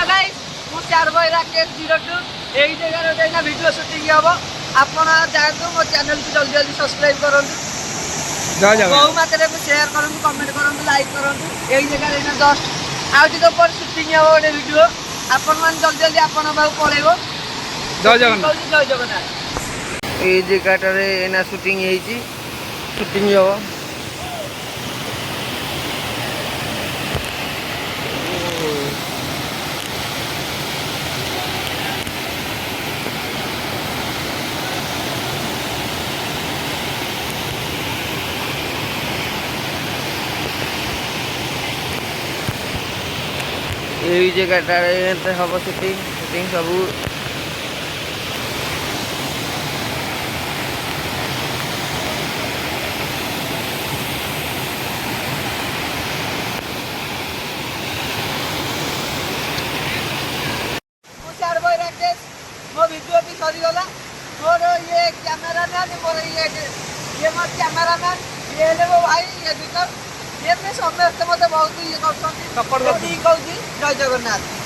Hello guys मु चार भाई राकेश 02 एई जगह रे ना वीडियो शूटिंग हबो आपण जातु मो चैनल को जल्दी जल्दी सब्सक्राइब करंतु जय जगन्नाथ बहु मात्रा में शेयर करंतु कमेंट करंतु लाइक करंतु एई जगह रे ना जस्ट आउट द पर शूटिंग हबो ओडे वीडियो आपण मान जल्दी जल्दी आपण बाहु पळेबो जय जगन्नाथ जय जगन्नाथ एई जगह रे ना शूटिंग हेची शूटिंग हबो यही जगह हम शूटिंग शूटिंग सब चार भाई राकेश मो वीडियो भी सरी गला मोर ये कैमरामैन मोर ये मोर कैमरामैन ये ले वो भाई ये एडिटर ये में समस्त मते बहुत ये करछन सपोर्ट ठीक होजी जय जगन्नाथ।